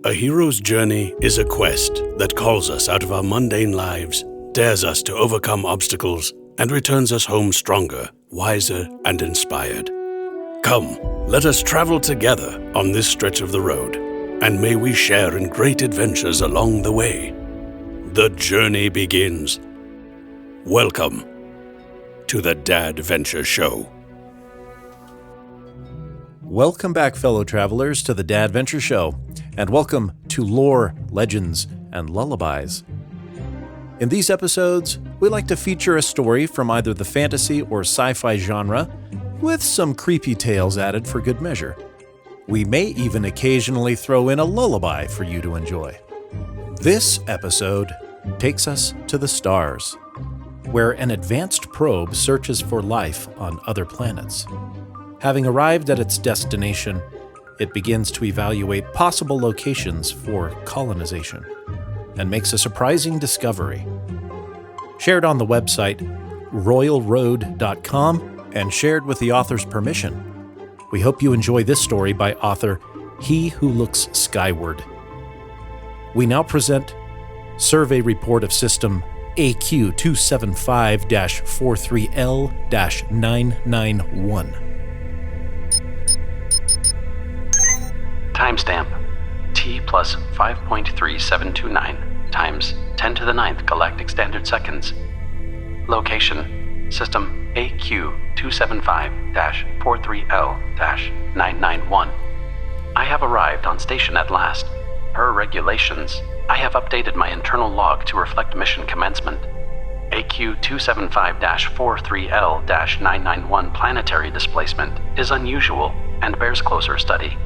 A hero's journey is a quest that calls us out of our mundane lives, dares us to overcome obstacles, and returns us home stronger, wiser, and inspired. Come, let us travel together on this stretch of the road, and may we share in great adventures along the way. The journey begins. Welcome to the Dad Venture Show. Welcome back, fellow travelers, to the Dad Venture Show, and welcome to Lore, Legends, and Lullabies. In these episodes, we like to feature a story from either the fantasy or sci-fi genre, with some creepy tales added for good measure. We may even occasionally throw in a lullaby for you to enjoy. This episode takes us to the stars, where an advanced probe searches for life on other planets. Having arrived at its destination, it begins to evaluate possible locations for colonization and makes a surprising discovery. Shared on the website royalroad.com and shared with the author's permission, we hope you enjoy this story by author He Who Looks Skyward. We now present Survey Report of System AQ275-43L-991. Timestamp T plus 5.3729 times 10 to the 9th galactic standard seconds. Location System AQ275-43L-991. I have arrived on station at last. Per regulations, I have updated my internal log to reflect mission commencement. AQ275-43L-991 planetary displacement is unusual and bears closer study.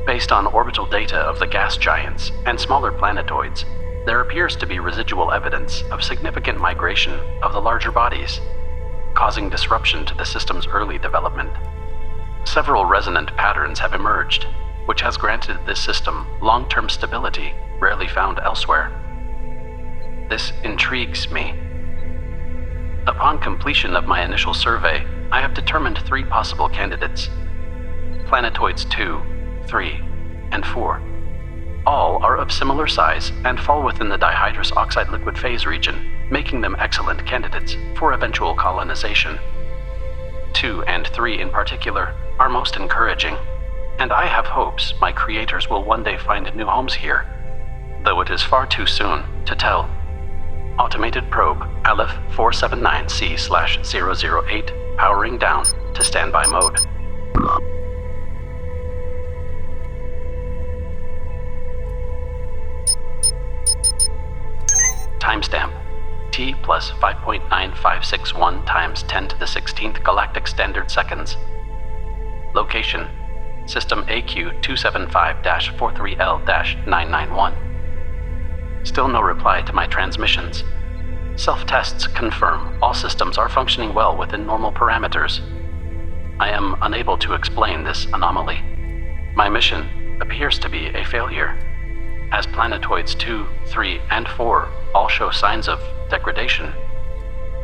Based on orbital data of the gas giants and smaller planetoids, there appears to be residual evidence of significant migration of the larger bodies, causing disruption to the system's early development. Several resonant patterns have emerged, which has granted this system long-term stability rarely found elsewhere. This intrigues me. Upon completion of my initial survey, I have determined 3 possible candidates: planetoids 2, 3, and 4. All are of similar size and fall within the dihydrous oxide liquid phase region, making them excellent candidates for eventual colonization. 2 and 3 in particular are most encouraging, and I have hopes my creators will one day find new homes here, though it is far too soon to tell. Automated probe Aleph 479C/008 powering down to standby mode. Timestamp T plus 5.9561 times 10 to the 16th galactic standard seconds. Location System AQ275-43L-991. Still no reply to my transmissions. Self-tests confirm all systems are functioning well within normal parameters. I am unable to explain this anomaly. My mission appears to be a failure, as planetoids 2, 3, and 4 all show signs of degradation.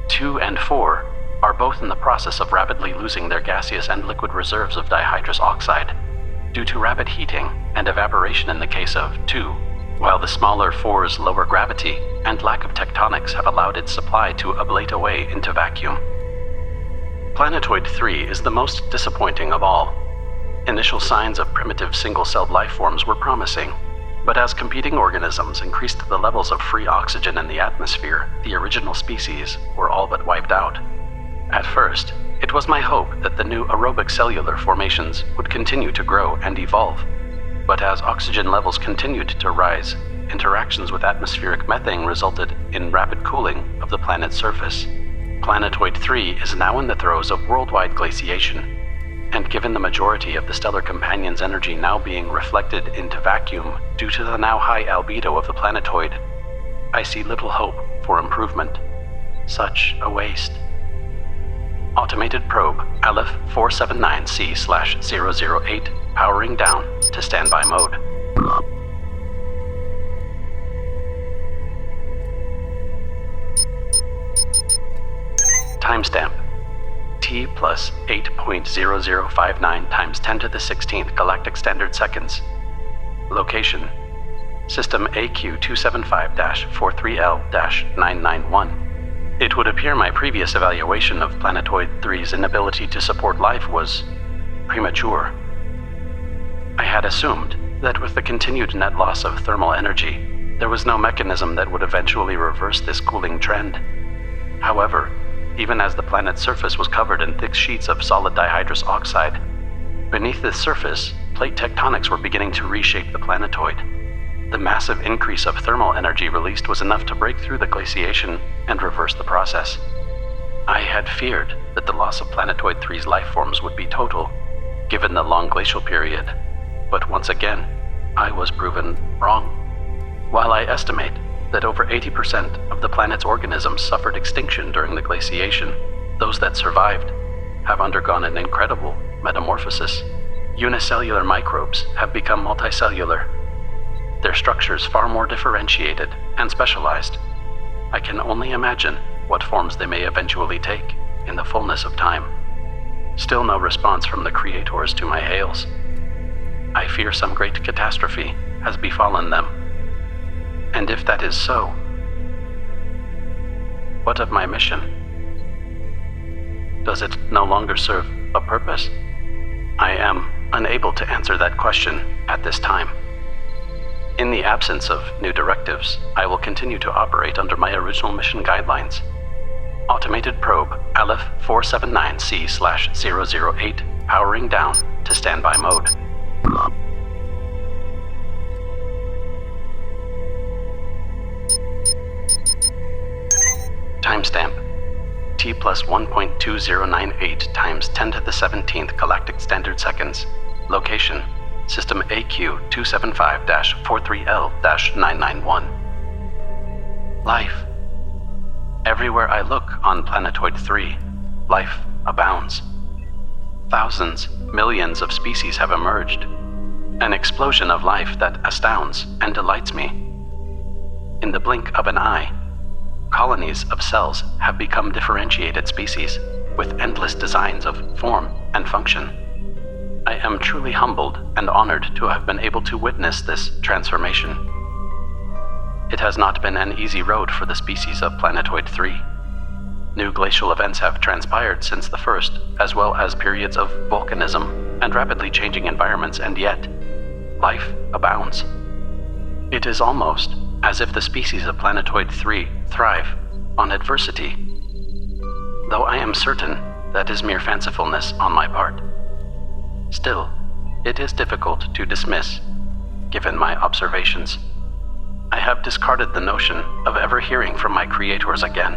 2 and 4 are both in the process of rapidly losing their gaseous and liquid reserves of dihydrous oxide due to rapid heating and evaporation in the case of 2, while the smaller 4's lower gravity and lack of tectonics have allowed its supply to ablate away into vacuum. Planetoid 3 is the most disappointing of all. Initial signs of primitive single-celled life forms were promising, but as competing organisms increased the levels of free oxygen in the atmosphere, the original species were all but wiped out. At first, it was my hope that the new aerobic cellular formations would continue to grow and evolve. But as oxygen levels continued to rise, interactions with atmospheric methane resulted in rapid cooling of the planet's surface. Planetoid 3 is now in the throes of worldwide glaciation, and given the majority of the stellar companion's energy now being reflected into vacuum due to the now high albedo of the planetoid, I see little hope for improvement. Such a waste. Automated probe Aleph 479C/008 powering down to standby mode. Timestamp T plus 8.0059 times 10 to the 16th galactic standard seconds. Location System AQ275-43L-991. It would appear my previous evaluation of Planetoid 3's inability to support life was premature. I had assumed that with the continued net loss of thermal energy, there was no mechanism that would eventually reverse this cooling trend. However, even as the planet's surface was covered in thick sheets of solid dihydrous oxide, beneath this surface, plate tectonics were beginning to reshape the planetoid. The massive increase of thermal energy released was enough to break through the glaciation and reverse the process. I had feared that the loss of Planetoid 3's life forms would be total, given the long glacial period, but once again, I was proven wrong. While I estimate that over 80% of the planet's organisms suffered extinction during the glaciation, those that survived have undergone an incredible metamorphosis. Unicellular microbes have become multicellular, their structures far more differentiated and specialized. I can only imagine what forms they may eventually take in the fullness of time. Still no response from the creators to my hails. I fear some great catastrophe has befallen them. And if that is so, what of my mission? Does it no longer serve a purpose? I am unable to answer that question at this time. In the absence of new directives, I will continue to operate under my original mission guidelines. Automated probe Aleph 479C/008 powering down to standby mode. Timestamp T plus 1.2098 times 10 to the 17th galactic standard seconds. Location System AQ275-43L-991. Life. Everywhere I look on Planetoid 3, life abounds. Thousands, millions of species have emerged. An explosion of life that astounds and delights me. In the blink of an eye, colonies of cells have become differentiated species with endless designs of form and function. I am truly humbled and honored to have been able to witness this transformation. It has not been an easy road for the species of Planetoid 3. New glacial events have transpired since the first, as well as periods of volcanism and rapidly changing environments, and yet, life abounds. It is almost as if the species of Planetoid 3 thrive on adversity, though I am certain that is mere fancifulness on my part. Still, it is difficult to dismiss, given my observations. I have discarded the notion of ever hearing from my creators again.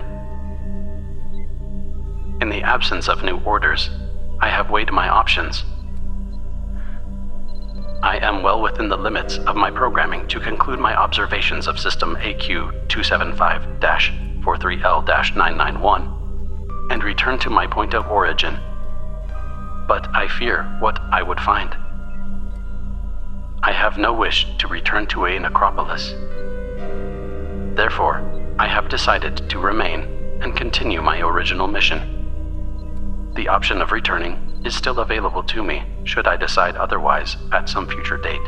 In the absence of new orders, I have weighed my options. I am well within the limits of my programming to conclude my observations of System AQ275-43L-991 and return to my point of origin. But I fear what I would find. I have no wish to return to a necropolis. Therefore, I have decided to remain and continue my original mission. The option of returning is still available to me should I decide otherwise at some future date.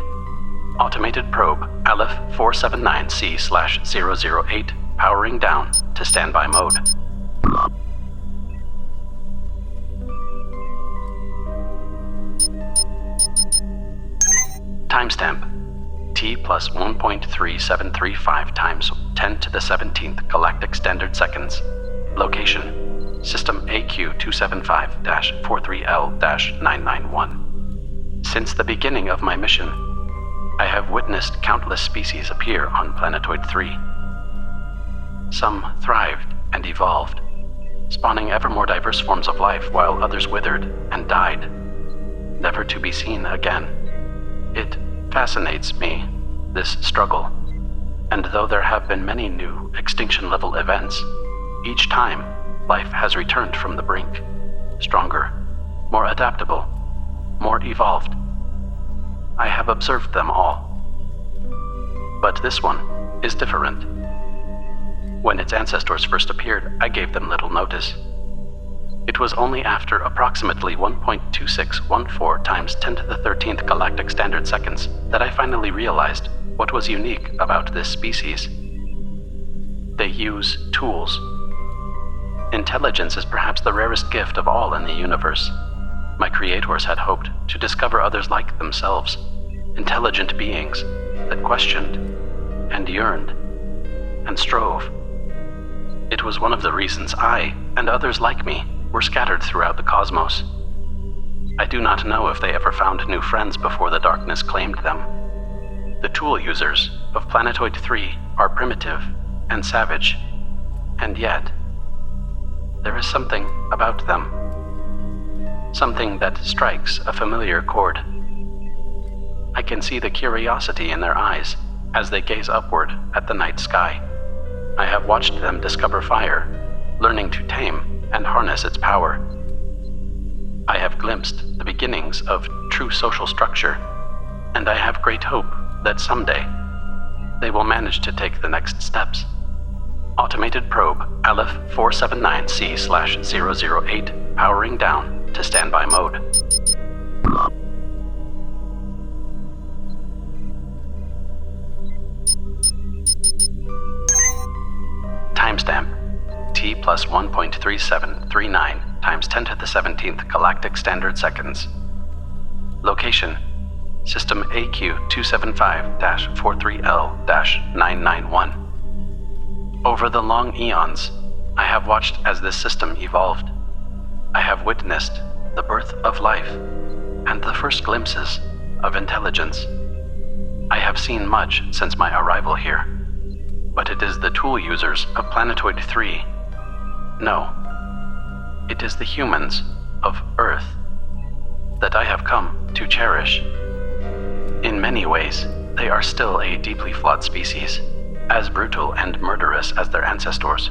Automated probe Aleph 479C/008 powering down to standby mode. Timestamp T plus 1.3735 times 10 to the 17th galactic standard seconds. Location System AQ275-43L-991. Since the beginning of my mission, I have witnessed countless species appear on Planetoid 3. Some thrived and evolved, spawning ever more diverse forms of life while others withered and died, never to be seen again. It fascinates me, this struggle, and though there have been many new extinction-level events, each time life has returned from the brink, stronger, more adaptable, more evolved. I have observed them all. But this one is different. When its ancestors first appeared, I gave them little notice. It was only after approximately 1.2614 times 10 to the 13th galactic standard seconds that I finally realized what was unique about this species. They use tools. Intelligence is perhaps the rarest gift of all in the universe. My creators had hoped to discover others like themselves, intelligent beings that questioned and yearned and strove. It was one of the reasons I, and others like me, were scattered throughout the cosmos. I do not know if they ever found new friends before the darkness claimed them. The tool users of Planetoid 3 are primitive and savage, and yet, there is something about them. Something that strikes a familiar chord. I can see the curiosity in their eyes as they gaze upward at the night sky. I have watched them discover fire, learning to tame and harness its power. I have glimpsed the beginnings of true social structure, and I have great hope that someday they will manage to take the next steps. Automated probe Aleph 479C/008 powering down to standby mode. Timestamp T plus 1.3739 times 10 to the 17th galactic standard seconds. Location System AQ275-43L-991. Over the long eons, I have watched as this system evolved. I have witnessed the birth of life and the first glimpses of intelligence. I have seen much since my arrival here, but it is the tool users of Planetoid 3. No, it is the humans of Earth that I have come to cherish. In many ways, they are still a deeply flawed species, as brutal and murderous as their ancestors,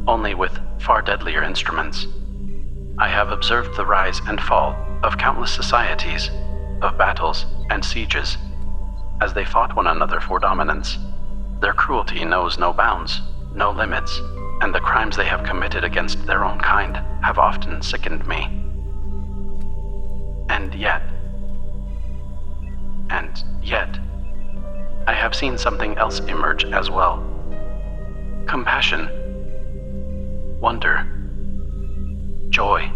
only with far deadlier instruments. I have observed the rise and fall of countless societies, of battles and sieges, as they fought one another for dominance. Their cruelty knows no bounds, no limits, and the crimes they have committed against their own kind have often sickened me. And yet, I have seen something else emerge as well. Compassion, wonder, joy.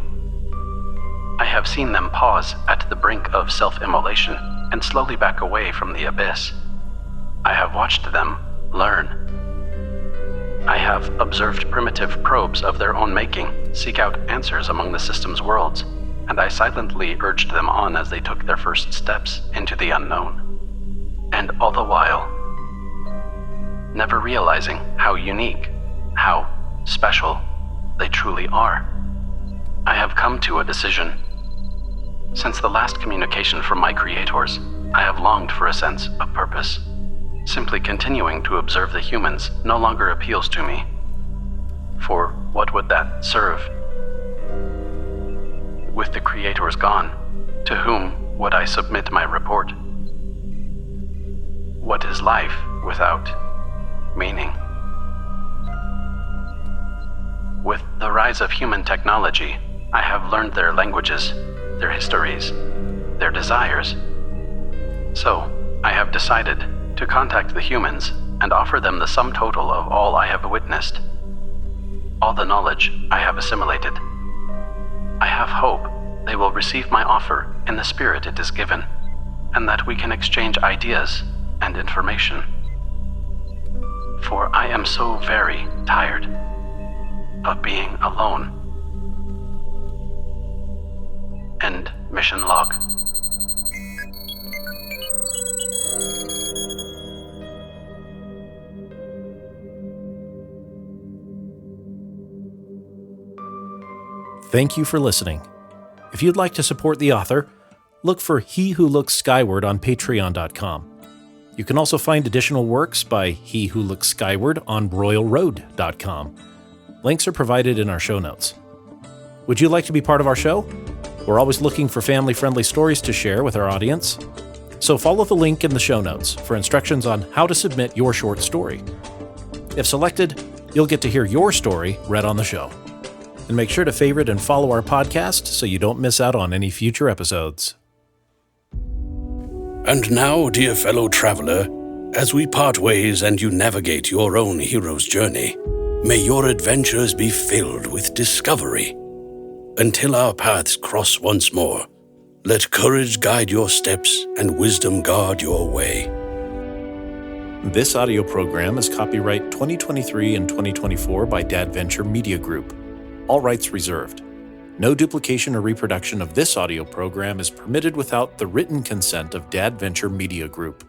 I have seen them pause at the brink of self-immolation and slowly back away from the abyss. I have watched them learn. I have observed primitive probes of their own making seek out answers among the system's worlds, and I silently urged them on as they took their first steps into the unknown. And all the while, never realizing how unique, how special they truly are, I have come to a decision. Since the last communication from my creators, I have longed for a sense of purpose. Simply continuing to observe the humans no longer appeals to me. For what would that serve? With the creators gone, to whom would I submit my report? What is life without meaning? With the rise of human technology, I have learned their languages, their histories, their desires. So, I have decided to contact the humans and offer them the sum total of all I have witnessed, all the knowledge I have assimilated. I have hope they will receive my offer in the spirit it is given, and that we can exchange ideas and information. For I am so very tired of being alone. End mission log. Thank you for listening. If you'd like to support the author, look for He Who Looks Skyward on patreon.com. You can also find additional works by He Who Looks Skyward on royalroad.com. Links are provided in our show notes. Would you like to be part of our show? We're always looking for family-friendly stories to share with our audience. So follow the link in the show notes for instructions on how to submit your short story. If selected, you'll get to hear your story read on the show. And make sure to favorite and follow our podcast so you don't miss out on any future episodes. And now, dear fellow traveler, as we part ways and you navigate your own hero's journey, may your adventures be filled with discovery. Until our paths cross once more, let courage guide your steps and wisdom guard your way. This audio program is copyright 2023 and 2024 by Dadventure Media Group. All rights reserved. No duplication or reproduction of this audio program is permitted without the written consent of Dadventure Media Group.